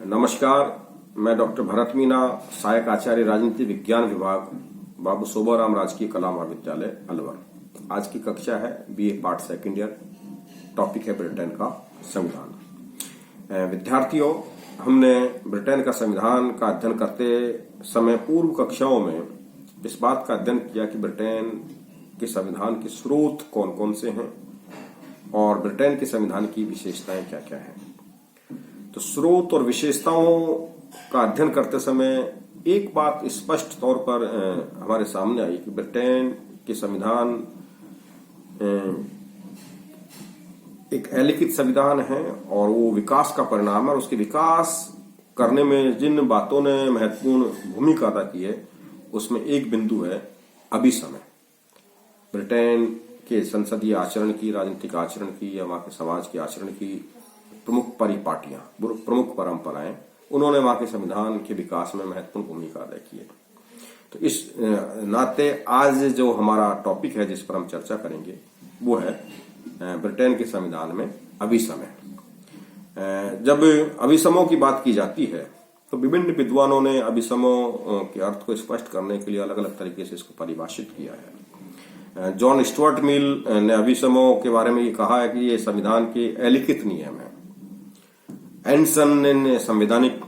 नमस्कार, मैं डॉक्टर भरत मीना, सहायक आचार्य राजनीति विज्ञान विभाग, बाबू सोबाराम राजकीय कला महाविद्यालय अलवर। आज की कक्षा है BA part second year. Topic है ब्रिटेन का संविधान। विद्यार्थियों, हमने ब्रिटेन का संविधान का अध्ययन करते समय पूर्व कक्षाओं में इस बात का अध्ययन किया कि ब्रिटेन के संविधान के स्रोत कौन कौन से हैं और ब्रिटेन के संविधान की विशेषताएं क्या क्या हैं। तो स्रोत और विशेषताओं का अध्ययन करते समय एक बात स्पष्ट तौर पर हमारे सामने आई कि ब्रिटेन के संविधान एक अलिखित संविधान है और वो विकास का परिणाम है। और उसके विकास करने में जिन बातों ने महत्वपूर्ण भूमिका अदा की है उसमें एक बिंदु है अभिसमय। ब्रिटेन के संसदीय आचरण की, राजनीतिक आचरण की या वहां के समाज के आचरण की प्रमुख परिपाटियां, प्रमुख परंपराएं, उन्होंने वहां के संविधान के विकास में महत्वपूर्ण भूमिका अदा की है। तो इस नाते आज जो हमारा टॉपिक है जिस पर हम चर्चा करेंगे वो है ब्रिटेन के संविधान में अभिसमय। जब अभिसमयों की बात की जाती है तो विभिन्न विद्वानों ने अभिसमयों के अर्थ को स्पष्ट करने के लिए अलग अलग तरीके से इसको परिभाषित किया है। जॉन स्टुअर्ट मिल ने अभिसमयों के बारे में ये कहा है कि ये संविधान के अलिखित नियम है। एंडरसन ने संवैधानिक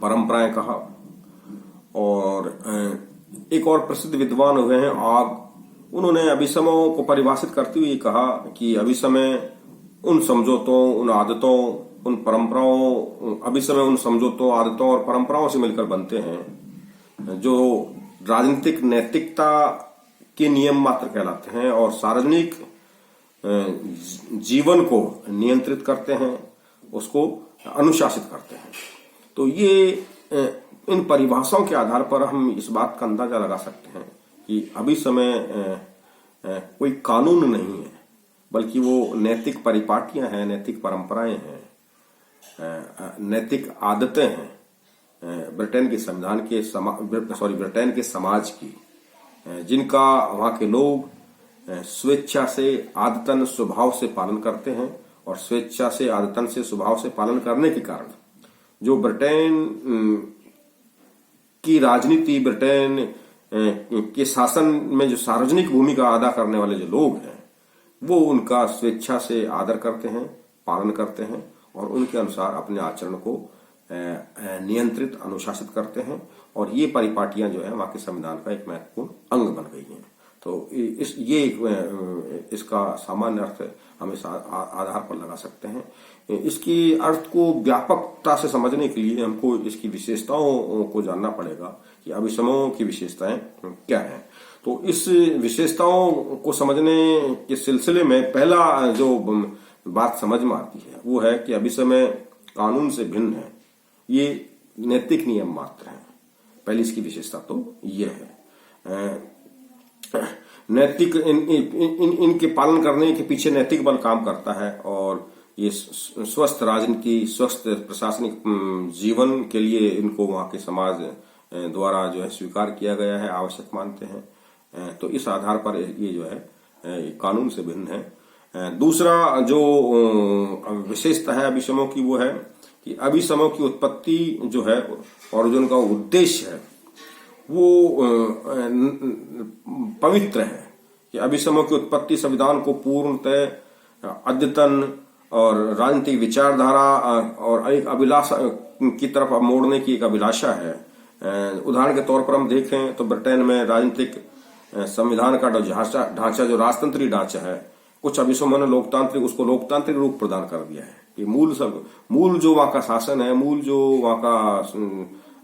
परंपराएं कहा और एक और प्रसिद्ध विद्वान हुए हैं आग, उन्होंने अभिसमयों को परिभाषित करते हुए कहा कि अभिसमय उन समझौतों, उन आदतों, उन परंपराओं, अभिसमय उन समझौतों, आदतों और परंपराओं से मिलकर बनते हैं जो राजनीतिक नैतिकता के नियम मात्र कहलाते हैं और सार्वजनिक जीवन को नियंत्रित करते हैं, उसको अनुशासित करते हैं। तो ये इन परिभाषाओं के आधार पर हम इस बात का अंदाजा लगा सकते हैं कि अभिसमय कोई कानून नहीं है बल्कि वो नैतिक परिपाटियां हैं, नैतिक परंपराएं हैं, नैतिक आदतें हैं ब्रिटेन के संविधान के ब्रिटेन के समाज की, जिनका वहां के लोग स्वेच्छा से, आदतन, स्वभाव से पालन करते हैं। और स्वेच्छा से, आदतन से, स्वभाव से पालन करने के कारण जो ब्रिटेन की राजनीति, ब्रिटेन के शासन में जो सार्वजनिक भूमिका अदा करने वाले जो लोग हैं वो उनका स्वेच्छा से आदर करते हैं, पालन करते हैं और उनके अनुसार अपने आचरण को नियंत्रित, अनुशासित करते हैं। और ये परिपाटियां जो है वहां के संविधान का एक महत्वपूर्ण अंग बन गई हैं। तो इसका सामान्य अर्थ हम इस आधार पर लगा सकते हैं। इसकी अर्थ को व्यापकता से समझने के लिए हमको इसकी विशेषताओं को जानना पड़ेगा कि अभिसमयों की विशेषताएं क्या हैं। तो इस विशेषताओं को समझने के सिलसिले में पहला जो बात समझ में आती है वो है कि अभिसमय कानून से भिन्न है, ये नैतिक नियम मात्र है। पहली इसकी विशेषता तो ये है। नैतिक इनके पालन करने के पीछे नैतिक बल काम करता है और ये स्वस्थ राजनीति, स्वस्थ प्रशासनिक जीवन के लिए इनको वहां के समाज द्वारा जो है स्वीकार किया गया है, आवश्यक मानते हैं। तो इस आधार पर ये जो है कानून से भिन्न है। दूसरा जो विशेषता है अभिसमयों की वो है कि अभिसमयों की उत्पत्ति जो है और जो उनका उद्देश्य है वो पवित्र है कि अभिसमयों की उत्पत्ति संविधान को पूर्णतः अद्यतन और राजनीतिक विचारधारा और एक अभिलाषा की तरफ मोड़ने की एक अभिलाषा है। उदाहरण के तौर पर हम देखें तो ब्रिटेन में राजनीतिक संविधान का ढांचा जो राजतंत्री ढांचा है, कुछ अभिसमयों ने उसको लोकतांत्रिक रूप प्रदान कर दिया है कि मूल जो वहां का शासन है, मूल जो वहां का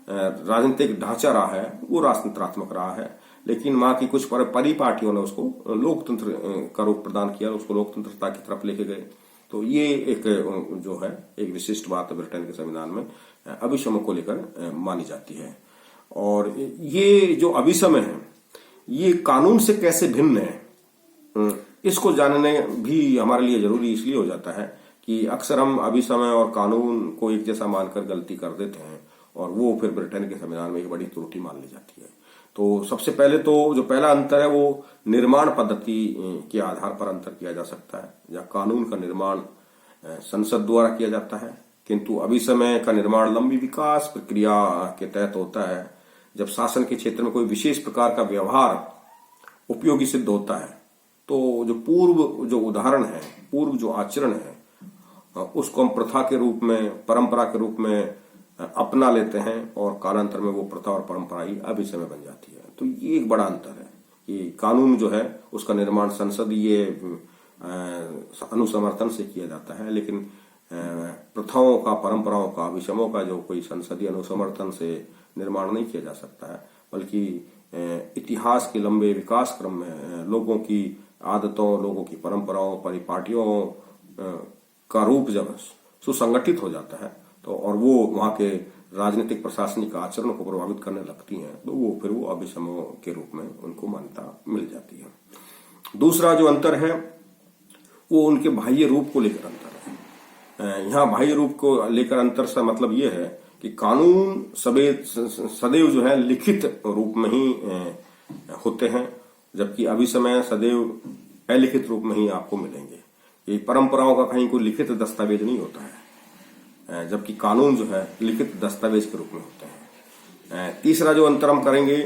राजनीतिक ढांचा रहा है वो राजतंत्रात्मक रहा है, लेकिन वहां की कुछ परिपाटियों ने उसको लोकतंत्र का रूप प्रदान किया, उसको लोकतंत्रता की तरफ लेके गए। तो ये एक जो है एक विशिष्ट बात ब्रिटेन के संविधान में अभिसमय को लेकर मानी जाती है। और ये जो अभिसमय है ये कानून से कैसे भिन्न है इसको जानने भी हमारे लिए जरूरी इसलिए हो जाता है कि अक्सर हम अभिसमय और कानून को एक जैसा मानकर गलती कर देते हैं और वो फिर ब्रिटेन के संविधान में एक बड़ी त्रुटि मान ली जाती है। तो सबसे पहले तो जो पहला अंतर है वो निर्माण पद्धति के आधार पर अंतर किया जा सकता है। या कानून का निर्माण संसद द्वारा किया जाता है किंतु अभी समय का निर्माण लंबी विकास प्रक्रिया के तहत होता है। जब शासन के क्षेत्र में कोई विशेष प्रकार का व्यवहार उपयोगी सिद्ध होता है तो जो पूर्व जो उदाहरण है, पूर्व जो आचरण है, उसको हम प्रथा के रूप में, परंपरा के रूप में अपना लेते हैं और कालांतर में वो प्रथा और परंपरा ही अभी समय बन जाती है। तो ये एक बड़ा अंतर है कि कानून जो है उसका निर्माण संसदीय अनुसमर्थन से किया जाता है, लेकिन प्रथाओं का, परंपराओं का, विषमों का जो कोई संसदीय अनुसमर्थन से निर्माण नहीं किया जा सकता है, बल्कि इतिहास के लंबे विकास क्रम में लोगों की आदतों, लोगों की परंपराओं, परिपाटियों का रूप जब सुसंगठित हो जाता है तो और वो वहां के राजनीतिक प्रशासनिक आचरण को प्रभावित करने लगती हैं तो वो फिर वो अभिसमों के रूप में उनको मान्यता मिल जाती है। दूसरा जो अंतर है वो उनके बाह्य रूप को लेकर अंतर है। यहाँ बाह्य रूप को लेकर अंतर से मतलब ये है कि कानून सदैव जो है लिखित रूप में ही होते हैं, जबकि अभिसमय सदैव अलिखित रूप में ही आपको मिलेंगे। ये परंपराओं का कहीं कोई लिखित दस्तावेज नहीं होता है, जबकि कानून जो है लिखित दस्तावेज के रूप में होते हैं। तीसरा जो अंतर हम करेंगे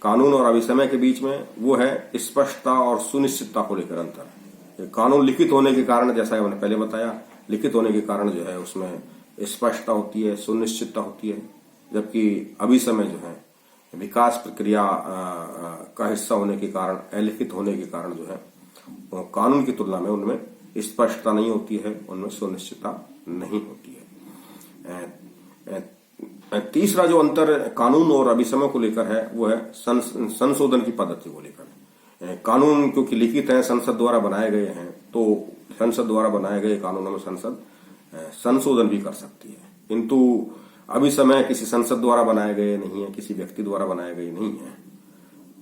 कानून और अभिसमय के बीच में वो है स्पष्टता और सुनिश्चितता को लेकर अंतर। कानून लिखित होने के कारण, जैसा मैंने पहले बताया, लिखित होने के कारण जो है उसमें स्पष्टता होती है, सुनिश्चितता होती है, जबकि अभिसमय जो है विकास प्रक्रिया का हिस्सा होने के कारण, अलिखित होने के कारण जो है कानून की तुलना में उनमें स्पष्टता नहीं होती है, उनमें सुनिश्चितता नहीं होती है। तीसरा जो अंतर कानून और अभिसमय को लेकर है वो है संशोधन की पद्धति को लेकर। कानून क्योंकि लिखित है, संसद द्वारा बनाए गए हैं, तो संसद द्वारा बनाए गए कानूनों में संसद संशोधन भी कर सकती है, किंतु अभिसमय किसी संसद द्वारा बनाए गए नहीं है, किसी व्यक्ति द्वारा बनाए गए नहीं है,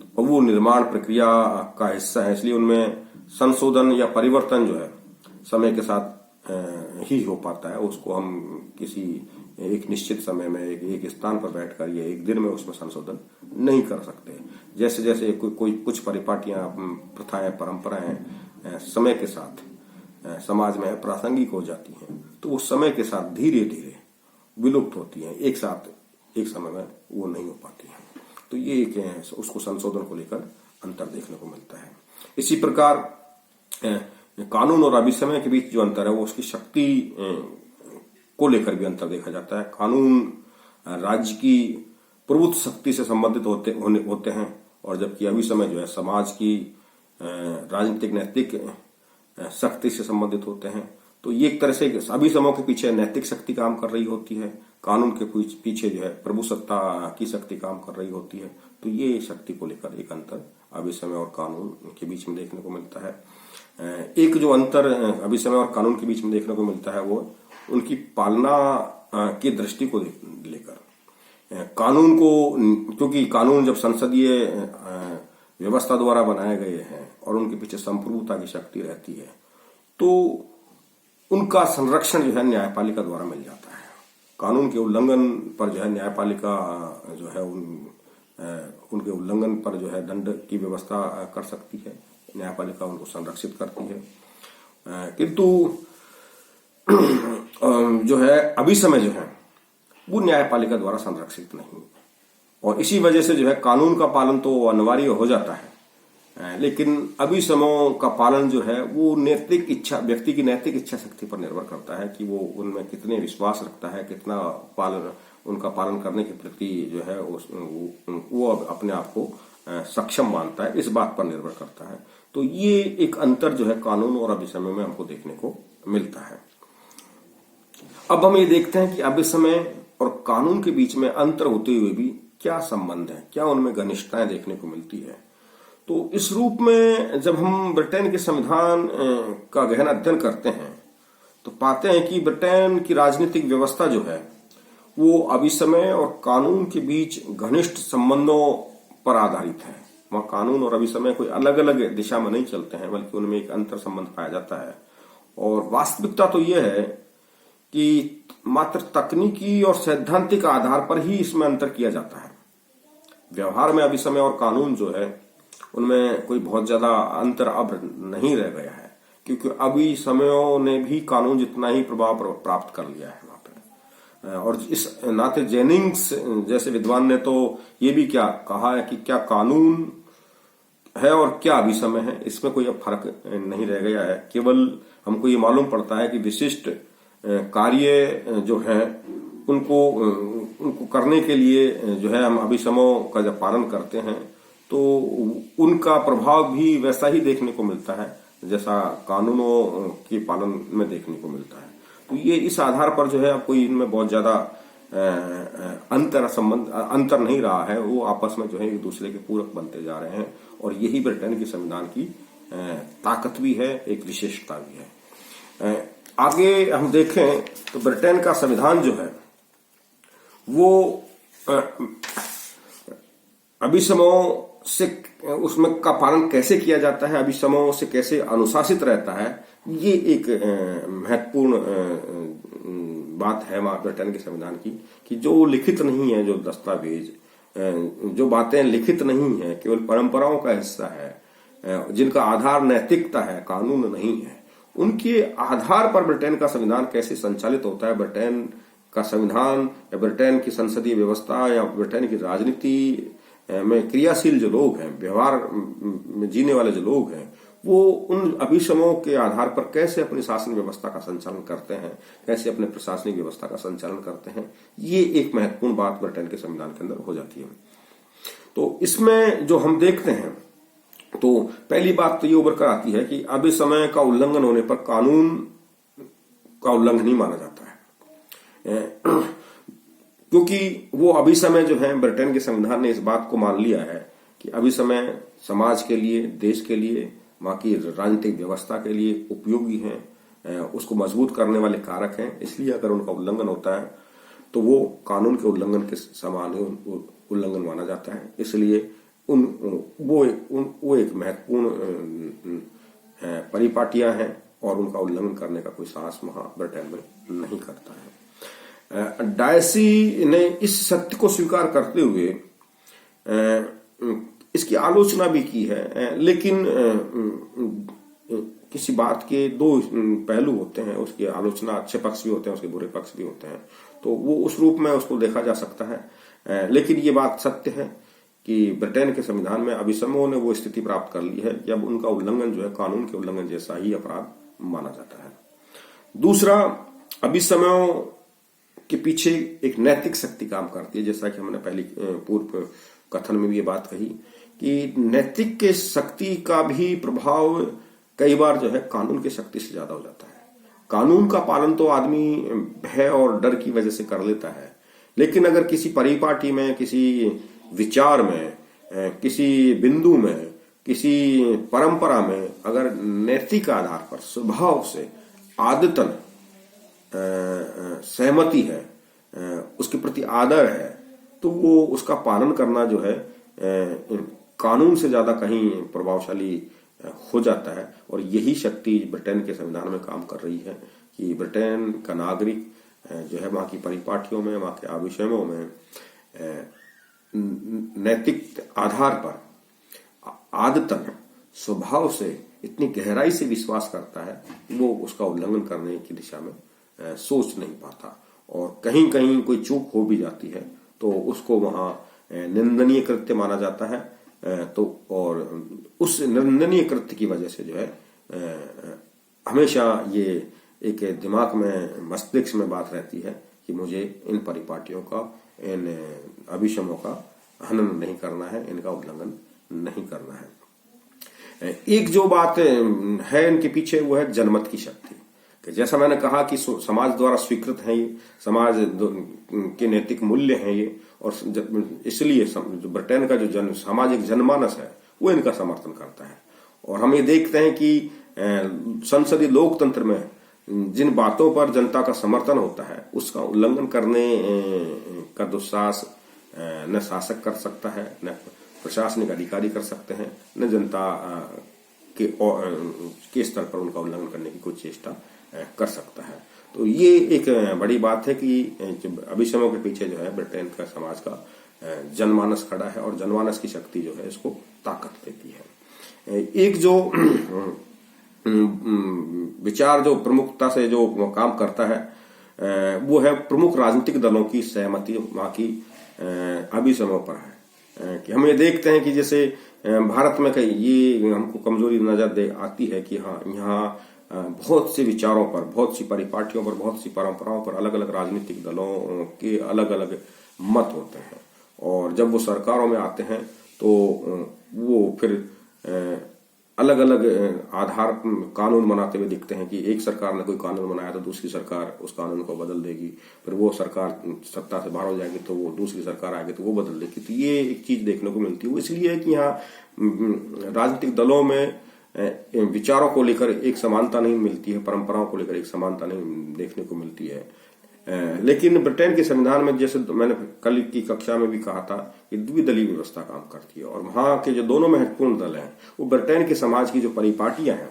तो वो निर्माण प्रक्रिया का हिस्सा है, इसलिए उनमें संशोधन या परिवर्तन जो है समय के साथ ही हो पाता है। उसको हम किसी एक निश्चित समय में एक स्थान पर बैठकर या एक दिन में उसमें संशोधन नहीं कर सकते। जैसे जैसे कोई कुछ परिपाटियां, प्रथाएं, परंपराएं समय के साथ समाज में प्रासंगिक हो जाती हैं तो वो समय के साथ धीरे धीरे विलुप्त होती हैं, एक साथ एक समय में वो नहीं हो पाती हैं। तो ये एक उसको संशोधन को लेकर अंतर देखने को मिलता है। इसी प्रकार कानून और अभिसमय के बीच जो अंतर है वो उसकी शक्ति को लेकर भी अंतर देखा जाता है। कानून राज्य की प्रभुत्व शक्ति से संबंधित होते हैं और जबकि अभिसमय जो है समाज की राजनीतिक नैतिक शक्ति से संबंधित होते हैं। तो ये एक तरह से अभिसमयों के पीछे नैतिक शक्ति काम कर रही होती है, कानून के पीछे जो है प्रभु सत्ता की शक्ति काम कर रही होती है। तो ये शक्ति को लेकर एक अंतर अभिसमय और कानून के बीच में देखने को मिलता है। एक जो अंतर अभिसमय और कानून के बीच में देखने को मिलता है वो उनकी पालना की दृष्टि को लेकर। कानून को, क्योंकि कानून जब संसदीय व्यवस्था द्वारा बनाए गए हैं और उनके पीछे संप्रभुता की शक्ति रहती है तो उनका संरक्षण जो है न्यायपालिका द्वारा मिल जाता है। कानून के उल्लंघन पर जो है न्यायपालिका जो है उनके उल्लंघन पर जो है दंड की व्यवस्था कर सकती है, न्यायपालिका उनको संरक्षित करती है। किंतु जो है अभिसमय जो है वो न्यायपालिका द्वारा संरक्षित नहीं, और इसी वजह से जो है कानून का पालन तो अनिवार्य हो जाता है, लेकिन अभिसमयों का पालन जो है वो नैतिक इच्छा, व्यक्ति की नैतिक इच्छा शक्ति पर निर्भर करता है कि वो उनमें कितने विश्वास रखता है, कितना उनका पालन करने के प्रति जो है वो अपने आप को सक्षम मानता है, इस बात पर निर्भर करता है। तो ये एक अंतर जो है कानून और अभिसमय में हमको देखने को मिलता है। अब हम ये देखते हैं कि अभिसमय और कानून के बीच में अंतर होते हुए भी क्या संबंध है, क्या उनमें घनिष्ठताएं देखने को मिलती है। तो इस रूप में जब हम ब्रिटेन के संविधान का गहन अध्ययन करते हैं तो पाते हैं कि ब्रिटेन की राजनीतिक व्यवस्था जो है वो अभिसमय और कानून के बीच घनिष्ठ संबंधों पर आधारित है। वहां कानून और अभिसमय कोई अलग अलग दिशा में नहीं चलते हैं, बल्कि उनमें एक अंतर संबंध पाया जाता है। और वास्तविकता तो यह है कि मात्र तकनीकी और सैद्धांतिक आधार पर ही इसमें अंतर किया जाता है। व्यवहार में अभिसमय और कानून जो है उनमें कोई बहुत ज्यादा अंतर अब नहीं रह गया है, क्योंकि अभिसमयों ने भी कानून जितना ही प्रभाव प्राप्त कर लिया है वहां पर। और इस नाते जेनिंग्स जैसे विद्वान ने तो ये भी क्या कहा है कि क्या कानून है और क्या अभिसमय है, इसमें कोई अब फर्क नहीं रह गया है। केवल हमको ये मालूम पड़ता है कि विशिष्ट कार्य जो है उनको करने के लिए जो है हम अभिसमों का जब पालन करते हैं तो उनका प्रभाव भी वैसा ही देखने को मिलता है जैसा कानूनों के पालन में देखने को मिलता है। तो ये इस आधार पर जो है अब कोई इनमें बहुत ज्यादा अंतर नहीं रहा है, वो आपस में जो है एक दूसरे के पूरक बनते जा रहे हैं और यही ब्रिटेन के संविधान की ताकत भी है, एक विशेषता भी है। आगे हम देखें तो ब्रिटेन का संविधान जो है वो अभिसमों से उसमें का पालन कैसे किया जाता है, अभिसमों से कैसे अनुशासित रहता है, ये एक महत्वपूर्ण बात है ब्रिटेन के संविधान की कि जो लिखित नहीं है, जो दस्तावेज जो बातें लिखित नहीं है, केवल परंपराओं का हिस्सा है, जिनका आधार नैतिकता है, कानून नहीं है, उनके आधार पर ब्रिटेन का संविधान कैसे संचालित होता है। ब्रिटेन का संविधान या ब्रिटेन की संसदीय व्यवस्था या ब्रिटेन की राजनीति में क्रियाशील जो लोग हैं, व्यवहार में जीने वाले जो लोग हैं, वो उन अभिसमों के आधार पर कैसे अपनी शासन व्यवस्था का संचालन करते हैं, कैसे अपने प्रशासनिक व्यवस्था का संचालन करते हैं, ये एक महत्वपूर्ण बात ब्रिटेन के संविधान के अंदर हो जाती है। तो इसमें जो हम देखते हैं तो पहली बात तो ये उभर कर आती है कि अभिसमय का उल्लंघन होने पर कानून का उल्लंघन ही माना जाता है, क्योंकि वो अभिसमय जो है ब्रिटेन के संविधान ने इस बात को मान लिया है कि अभिसमय समाज के लिए, देश के लिए, वहां की राजनीतिक व्यवस्था के लिए उपयोगी हैं, उसको मजबूत करने वाले कारक हैं। इसलिए अगर उनका उल्लंघन होता है तो वो कानून के उल्लंघन के समान उल्लंघन माना जाता है। इसलिए वो एक महत्वपूर्ण परिपाटियां हैं और उनका उल्लंघन करने का कोई साहस वहां ब्रिटेन में नहीं करता है। डायसी ने इस सत्य को स्वीकार करते हुए इसकी आलोचना भी की है, लेकिन किसी बात के दो पहलू होते हैं, उसकी आलोचना अच्छे पक्ष भी होते हैं, उसके बुरे पक्ष भी होते हैं, तो वो उस रूप में उसको देखा जा सकता है। लेकिन ये बात सत्य है कि ब्रिटेन के संविधान में अभिसमों ने वो स्थिति प्राप्त कर ली है जब उनका उल्लंघन जो है कानून के उल्लंघन जैसा ही अपराध माना जाता है। दूसरा, अभिसमों के पीछे एक नैतिक शक्ति काम करती है, जैसा कि हमने पहले पूर्व कथन में भी ये बात कही कि नैतिक के शक्ति का भी प्रभाव कई बार जो है कानून की शक्ति से ज्यादा हो जाता है। कानून का पालन तो आदमी भय और डर की वजह से कर लेता है, लेकिन अगर किसी परिपाटी में, किसी विचार में, किसी बिंदु में, किसी परंपरा में अगर नैतिक आधार पर स्वभाव से आदतन सहमति है, उसके प्रति आदर है, तो वो उसका पालन करना जो है कानून से ज्यादा कहीं प्रभावशाली हो जाता है। और यही शक्ति ब्रिटेन के संविधान में काम कर रही है कि ब्रिटेन का नागरिक जो है वहां की परिपाटियों में, वहां के अभिसमों में नैतिक आधार पर आदतन स्वभाव से इतनी गहराई से विश्वास करता है, वो उसका उल्लंघन करने की दिशा में सोच नहीं पाता, और कहीं कहीं कोई चूक हो भी जाती है तो उसको वहां निंदनीय कृत्य माना जाता है। तो और उस निंदनीय कृत्य की वजह से जो है हमेशा ये एक दिमाग में, मस्तिष्क में बात रहती है कि मुझे इन परिपाटियों का, इन अभिसमों का हनन नहीं करना है, इनका उल्लंघन नहीं करना है। एक जो बात है इनके पीछे वो है जनमत की शक्ति, कि जैसा मैंने कहा कि समाज द्वारा स्वीकृत है ये, समाज के नैतिक मूल्य हैं ये, और इसलिए ब्रिटेन का जो सामाजिक जनमानस है वो इनका समर्थन करता है। और हम ये देखते हैं कि संसदीय लोकतंत्र में जिन बातों पर जनता का समर्थन होता है उसका उल्लंघन करने का दुस्साहस न शासक कर सकता है, न प्रशासनिक अधिकारी कर सकते हैं, न जनता के स्तर पर उनका उल्लंघन करने की कोई चेष्टा कर सकता है। तो ये एक बड़ी बात है कि अभिसमों के पीछे जो है ब्रिटेन का समाज का जनमानस खड़ा है, और जनमानस की शक्ति जो है इसको ताकत देती है। एक जो विचार जो प्रमुखता से जो काम करता है वो है प्रमुख राजनीतिक दलों की सहमति वहां की अभी समय पर है कि हम ये देखते हैं कि जैसे भारत में कई ये हमको कमजोरी नजर आती है कि हाँ यहाँ बहुत से विचारों पर, बहुत सी परिपाटियों पर, बहुत सी परंपराओं पर अलग अलग राजनीतिक दलों के अलग अलग मत होते हैं और जब वो सरकारों में आते हैं तो वो फिर अलग अलग आधार कानून बनाते हुए दिखते हैं कि एक सरकार ने कोई कानून बनाया तो दूसरी सरकार उस कानून को बदल देगी, फिर वो सरकार सत्ता से बाहर हो जाएगी तो वो दूसरी सरकार आएगी तो वो बदल देगी। तो ये एक चीज देखने को मिलती है। वो इसलिए है कि यहाँ राजनीतिक दलों में विचारों को लेकर एक समानता नहीं मिलती है, परंपराओं को लेकर एक समानता नहीं देखने को मिलती है। लेकिन ब्रिटेन के संविधान में, जैसे मैंने कल की कक्षा में भी कहा था, कि द्विदलीय व्यवस्था काम करती है और वहां के जो दोनों महत्वपूर्ण दल हैं वो ब्रिटेन के समाज की जो परिपाटियां हैं,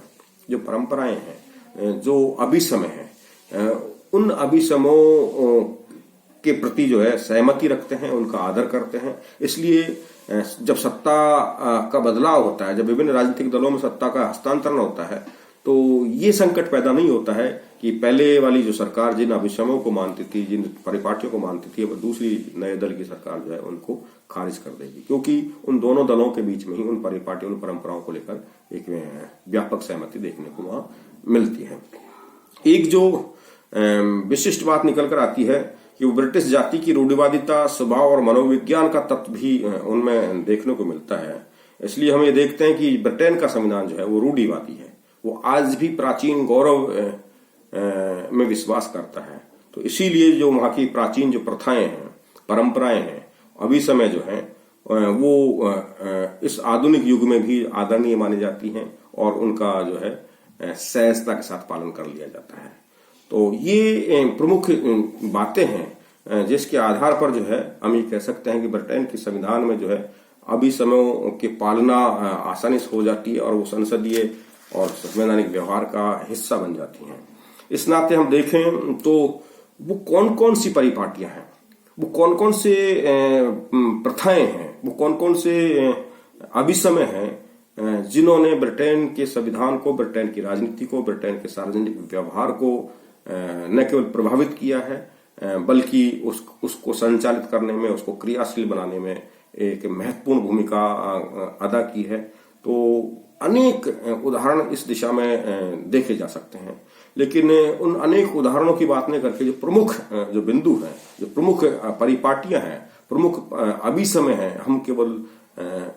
जो परंपराएं हैं, जो अभिसमय हैं, उन अभिसमों के प्रति जो है सहमति रखते हैं, उनका आदर करते हैं। इसलिए जब सत्ता का बदलाव होता है, जब विभिन्न राजनीतिक दलों में सत्ता का हस्तांतरण होता है, तो ये संकट पैदा नहीं होता है कि पहले वाली जो सरकार जिन अभिसमों को मानती थी, जिन परिपाटियों को मानती थी, वो दूसरी नए दल की सरकार जो है उनको खारिज कर देगी, क्योंकि उन दोनों दलों के बीच में ही उन परिपाटियों, उन परंपराओं को लेकर एक व्यापक सहमति देखने को वहां मिलती है। एक जो विशिष्ट बात निकल कर आती है कि वो ब्रिटिश जाति की रूढ़िवादिता, स्वभाव और मनोविज्ञान का तत्व भी उनमें देखने को मिलता है। इसलिए हम ये देखते हैं कि ब्रिटेन का संविधान जो है वो रूढ़िवादी है, वो आज भी प्राचीन गौरव में विश्वास करता है। तो इसीलिए जो वहां की प्राचीन जो प्रथाएं हैं, परंपराएं हैं, अभी समय जो है वो इस आधुनिक युग में भी आदरणीय मानी जाती हैं और उनका जो है सहजता के साथ पालन कर लिया जाता है। तो ये प्रमुख बातें हैं जिसके आधार पर जो है हम ये कह सकते हैं कि ब्रिटेन के संविधान में जो है अभी समयों की पालना आसानी से हो जाती है और वो संसदीय और संवैधानिक व्यवहार का हिस्सा बन जाती हैं। इस नाते हम देखें तो वो कौन कौन सी परिपाटियां हैं, वो कौन कौन से प्रथाएं हैं, वो कौन कौन से अभिसमय हैं जिन्होंने ब्रिटेन के संविधान को, ब्रिटेन की राजनीति को, ब्रिटेन के सार्वजनिक व्यवहार को न केवल प्रभावित किया है बल्कि उसको संचालित करने में, उसको क्रियाशील बनाने में एक महत्वपूर्ण भूमिका अदा की है। तो अनेक उदाहरण इस दिशा में देखे जा सकते हैं, लेकिन उन अनेक उदाहरणों की बात नहीं करके जो प्रमुख जो बिंदु हैं, जो प्रमुख परिपाटियां हैं, प्रमुख अभिसमय हैं, हम केवल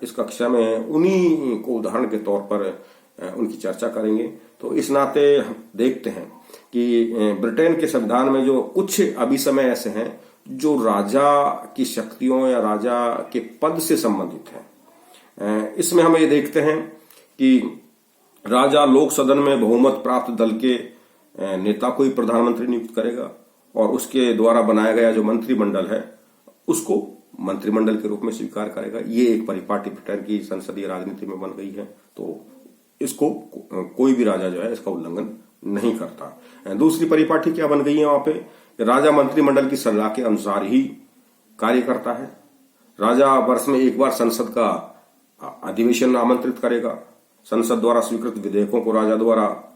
इस कक्षा में उन्हीं को उदाहरण के तौर पर उनकी चर्चा करेंगे। तो इस नाते हम देखते हैं कि ब्रिटेन के संविधान में जो कुछ अभिसमय ऐसे हैं जो राजा की शक्तियों या राजा के पद से संबंधित हैं। इसमें हम ये देखते हैं कि राजा लोक सदन में बहुमत प्राप्त दल के नेता को ही प्रधानमंत्री नियुक्त करेगा और उसके द्वारा बनाया गया जो मंत्रिमंडल है उसको मंत्रिमंडल के रूप में स्वीकार करेगा। ये एक परिपाटी ब्रिटेन की संसदीय राजनीति में बन गई है, तो इसको कोई भी राजा जो है इसका उल्लंघन नहीं करता। दूसरी परिपाटी क्या बन गई है वहां पे, राजा मंत्रिमंडल की सलाह के अनुसार ही कार्य करता है। राजा वर्ष में एक बार संसद का अधिवेशन आमंत्रित करेगा, संसद द्वारा स्वीकृत विधेयकों को राजा द्वारा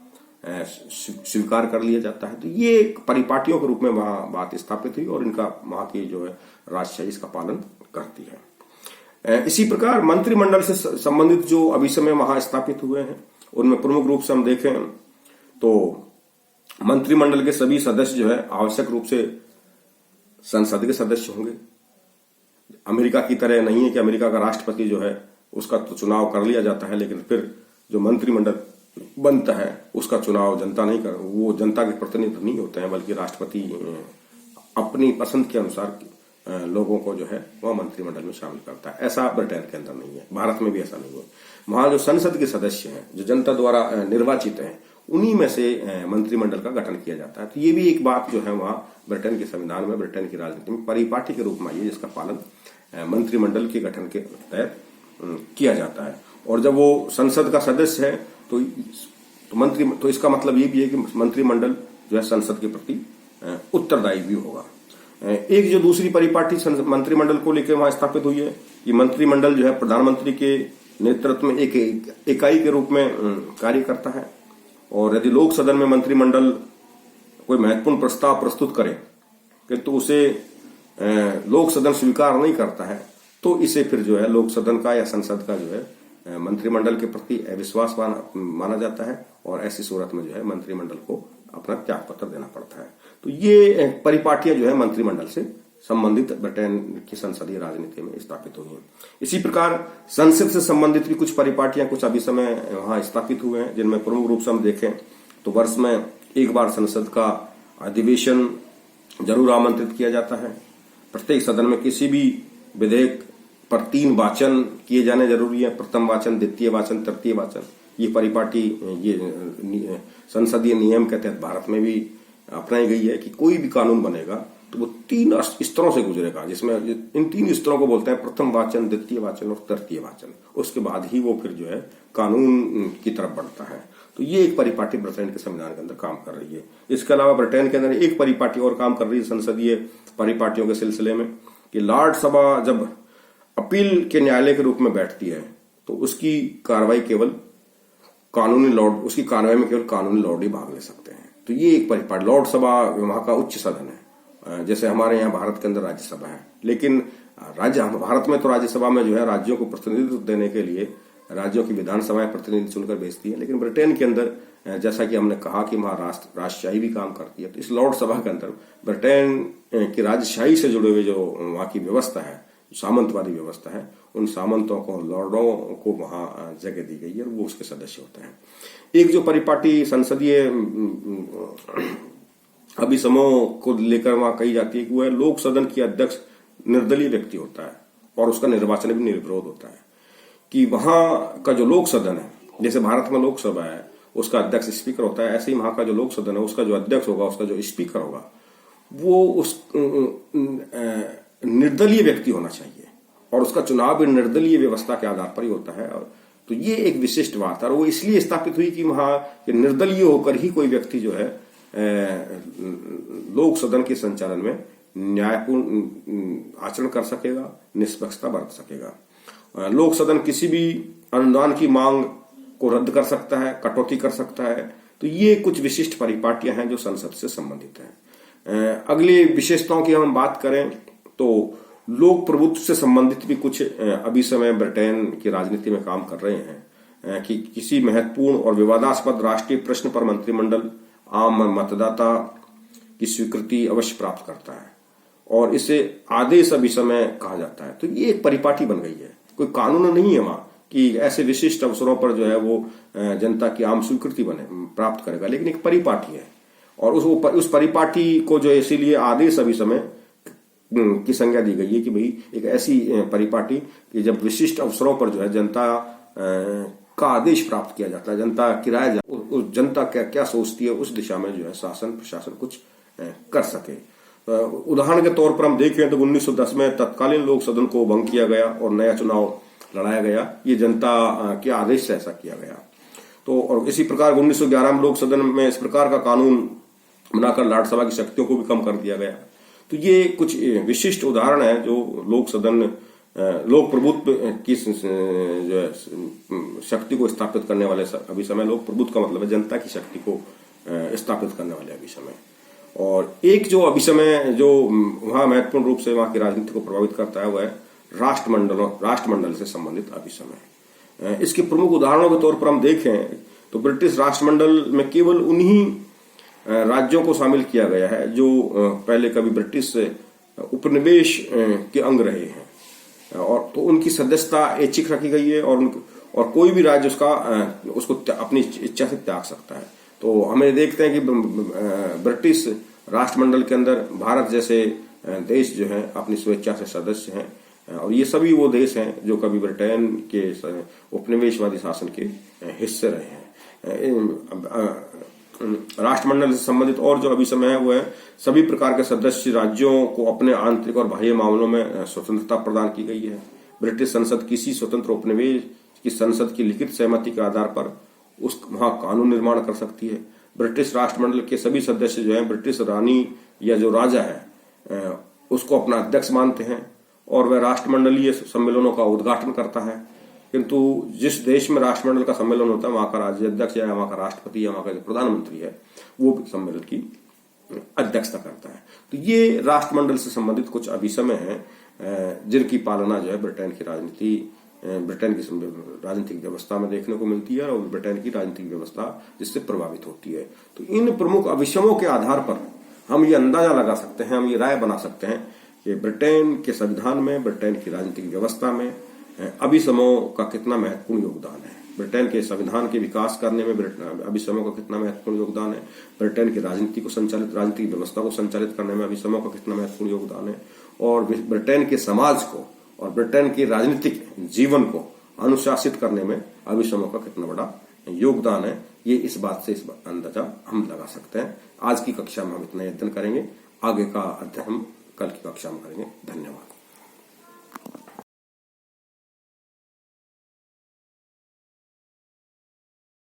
स्वीकार कर लिया जाता है। तो ये परिपाटियों के रूप में वहां बात स्थापित हुई और इनका वहां की जो है राजशाही इसका पालन करती है। इसी प्रकार मंत्रिमंडल से संबंधित जो अभिसमय वहां स्थापित हुए हैं उनमें प्रमुख रूप से हम देखें तो मंत्रिमंडल के सभी सदस्य जो है आवश्यक रूप से संसद के सदस्य होंगे। अमेरिका की तरह नहीं है कि अमेरिका का राष्ट्रपति जो है उसका तो चुनाव कर लिया जाता है, लेकिन फिर जो मंत्रिमंडल बनता है उसका चुनाव जनता नहीं कर, वो जनता के प्रतिनिधि नहीं होते हैं, बल्कि राष्ट्रपति अपनी पसंद के अनुसार लोगों को जो है वह मंत्रिमंडल में शामिल करता है। ऐसा ब्रिटेन के अंदर नहीं है, भारत में भी ऐसा नहीं है। वहां जो संसद के सदस्य हैं, जो जनता द्वारा निर्वाचित हैं, उन्हीं में से मंत्रिमंडल का गठन किया जाता है। तो ये भी एक बात जो है वहां ब्रिटेन के संविधान में, ब्रिटेन की राजनीति में परिपाटी के रूप में आई है, जिसका पालन मंत्रिमंडल के गठन के तहत किया जाता है। और जब वो संसद का सदस्य है तो इसका मतलब ये भी है कि मंत्रिमंडल जो है संसद के प्रति उत्तरदायी भी होगा। एक जो दूसरी परिपाटी मंत्रिमंडल को लेकर वहां स्थापित हुई है कि मंत्रिमंडल जो है प्रधानमंत्री के नेतृत्व में एक इकाई के रूप में कार्य करता है और यदि लोक सदन में मंत्रिमंडल कोई महत्वपूर्ण प्रस्ताव प्रस्तुत करे किंतु उसे लोक सदन स्वीकार नहीं करता है तो इसे फिर जो है लोक सदन का या संसद का जो है मंत्रिमंडल के प्रति अविश्वास माना जाता है और ऐसी सूरत में जो है मंत्रिमंडल को अपना त्याग पत्र देना पड़ता है। तो ये परिपाटियां जो है मंत्रिमंडल से संबंधित ब्रिटेन की संसदीय राजनीति में स्थापित हुई हैं। इसी प्रकार संसद से संबंधित भी कुछ परिपाटियां कुछ अभी समय वहां स्थापित हुए हैं, जिनमें प्रमुख रूप से हम देखें तो वर्ष में एक बार संसद का अधिवेशन जरूर आमंत्रित किया जाता है। प्रत्येक सदन में किसी भी विधेयक पर 3 वाचन किए जाने जरूरी है, प्रथम वाचन, द्वितीय वाचन, तृतीय वाचन। ये परिपाटी ये संसदीय नियम के तहत भारत में भी अपनाई गई है कि कोई भी कानून बनेगा तो वो 3 स्तरों से गुजरेगा, जिसमें इन 3 स्तरों को बोलते हैं प्रथम वाचन, द्वितीय वाचन और तृतीय वाचन। उसके बाद ही वो फिर जो है कानून की तरफ बढ़ता है। तो ये एक परिपाटी ब्रिटेन के संविधान के अंदर काम कर रही है। इसके अलावा ब्रिटेन के अंदर एक परिपाटी और काम कर रही है संसदीय परिपाटियों के सिलसिले में कि लॉर्ड सभा जब अपील के न्यायालय के रूप में बैठती है तो उसकी कार्रवाई केवल कानूनी लॉर्ड, उसकी कार्रवाई में केवल कानूनी लॉर्ड ही भाग ले सकते हैं। तो ये एक परिपाटी, लॉर्ड सभा वहां का उच्च सदन है, जैसे हमारे यहाँ भारत के अंदर राज्यसभा है। लेकिन भारत में तो राज्यसभा में जो है राज्यों को प्रतिनिधित्व देने के लिए राज्यों की विधानसभाएं प्रतिनिधि चुनकर भेजती है, लेकिन ब्रिटेन के अंदर जैसा कि हमने कहा कि वहां राजशाही भी काम करती है। तो इस लॉर्ड सभा के अंदर ब्रिटेन की राजशाही से जुड़े हुए जो वहां की व्यवस्था है, सामंतवादी व्यवस्था है, उन सामंतों को, लॉर्डों को वहां जगह दी गई है और वो उसके सदस्य होते हैं। एक जो परिपाटी संसदीय अभिसमों को लेकर वहां कही जाती है कि वो है लोक सदन की अध्यक्ष निर्दलीय व्यक्ति होता है और उसका निर्वाचन भी निर्विरोध होता है। कि वहां का जो लोक सदन है, जैसे भारत में लोकसभा है उसका अध्यक्ष स्पीकर होता है, ऐसे ही वहां का जो लोक सदन है उसका जो अध्यक्ष होगा, उसका जो स्पीकर होगा, वो उस निर्दलीय व्यक्ति होना चाहिए और उसका चुनाव भी निर्दलीय व्यवस्था के आधार पर ही होता है। और तो ये एक विशिष्ट बात है और वो इसलिए स्थापित हुई कि वहां निर्दलीय होकर ही कोई व्यक्ति जो है लोक सदन के संचालन में न्यायपूर्ण आचरण कर सकेगा, निष्पक्षता बरत सकेगा। लोक सदन किसी भी अनुदान की मांग को रद्द कर सकता है, कटौती कर सकता है। तो ये कुछ विशिष्ट परिपाटियां हैं जो संसद से संबंधित हैं। अगली विशेषताओं की हम बात करें तो लोक प्रभुत्व से संबंधित भी कुछ अभी समय ब्रिटेन की राजनीति में काम कर रहे हैं कि किसी महत्वपूर्ण और विवादास्पद राष्ट्रीय प्रश्न पर मंत्रिमंडल आम मतदाता की स्वीकृति अवश्य प्राप्त करता है और इसे आदेश अभिसमय कहा जाता है। तो ये एक परिपाटी बन गई है, कोई कानून नहीं है वहां कि ऐसे विशिष्ट अवसरों पर जो है वो जनता की आम स्वीकृति प्राप्त करेगा, लेकिन एक परिपाटी है और उस परिपाटी को जो इसीलिए आदेश अभिसमय की संज्ञा दी गई है कि भाई एक ऐसी परिपाटी कि जब विशिष्ट अवसरों पर जो है जनता का आदेश प्राप्त किया जाता है, जनता की राय, उस जनता क्या सोचती है उस दिशा में जो है शासन प्रशासन कुछ कर सके। उदाहरण के तौर पर हम देखें तो 1910 में तत्कालीन लोक सदन को भंग किया गया और नया चुनाव लड़ाया गया। ये जनता के आदेश से ऐसा किया गया। तो और इसी प्रकार 1911 में लोक सदन में इस प्रकार का कानून बनाकर लोकसभा की शक्तियों को भी कम कर दिया गया। तो ये कुछ विशिष्ट उदाहरण है जो लोक सदन लोक प्रभुत्व की जो है शक्ति को स्थापित करने वाले अभी समय लोक प्रभुत्व का मतलब है जनता की शक्ति को स्थापित करने वाले अभी समय। और एक जो अभी समय जो वहां महत्वपूर्ण रूप से वहां की राजनीति को प्रभावित करता है वह है राष्ट्रमंडल से संबंधित अभी समय। इसके प्रमुख उदाहरणों के तौर पर हम देखें तो ब्रिटिश राष्ट्रमंडल में केवल उन्हीं राज्यों को शामिल किया गया है जो पहले कभी ब्रिटिश उपनिवेश के अंग रहे हैं और तो उनकी सदस्यता ऐच्छिक रखी गई है और कोई भी राज्य उसको अपनी इच्छा से त्याग सकता है। तो हमें देखते हैं कि ब्रिटिश राष्ट्रमंडल के अंदर भारत जैसे देश जो है अपनी स्वेच्छा से सदस्य हैं और ये सभी वो देश हैं जो कभी ब्रिटेन के उपनिवेशवादी शासन के हिस्से रहे हैं। राष्ट्रमंडल से संबंधित और जो अभी समय है वो है सभी प्रकार के सदस्य राज्यों को अपने आंतरिक और बाह्य मामलों में स्वतंत्रता प्रदान की गई है। ब्रिटिश संसद किसी स्वतंत्र उपनिवेश की संसद की लिखित सहमति के आधार पर वहां कानून निर्माण कर सकती है। ब्रिटिश राष्ट्रमंडल के सभी सदस्य जो है ब्रिटिश रानी या जो राजा है उसको अपना अध्यक्ष मानते हैं और वह राष्ट्रमंडलीय सम्मेलनों का उद्घाटन करता है। किंतु जिस देश में राष्ट्रमंडल का सम्मेलन होता है वहां का राज्याध्यक्ष या वहां का राष्ट्रपति या वहां का जो प्रधानमंत्री है वो सम्मेलन की अध्यक्षता करता है। तो ये राष्ट्रमंडल से संबंधित कुछ अभिसमय हैं जिनकी पालना जो है ब्रिटेन की राजनीतिक व्यवस्था में देखने को मिलती है और ब्रिटेन की राजनीतिक व्यवस्था जिससे प्रभावित होती है। तो इन प्रमुख अभिसमयों के आधार पर हम ये अंदाजा लगा सकते हैं, हम ये राय बना सकते हैं कि ब्रिटेन के संविधान में, ब्रिटेन की राजनीतिक व्यवस्था में अभिसमयों का कितना महत्वपूर्ण योगदान है, ब्रिटेन के संविधान के विकास करने में अभिसमयों का कितना महत्वपूर्ण योगदान है, ब्रिटेन की राजनीतिक व्यवस्था को संचालित करने में अभिसमयों का कितना महत्वपूर्ण योगदान है, और ब्रिटेन के समाज को और ब्रिटेन के राजनीतिक जीवन को अनुशासित करने में अभिसमयों का कितना बड़ा योगदान है। ये इस बात से अंदाजा हम लगा सकते हैं। आज की कक्षा में हम इतना ही अध्ययन करेंगे, आगे का अध्ययन हम कल की कक्षा में करेंगे। धन्यवाद।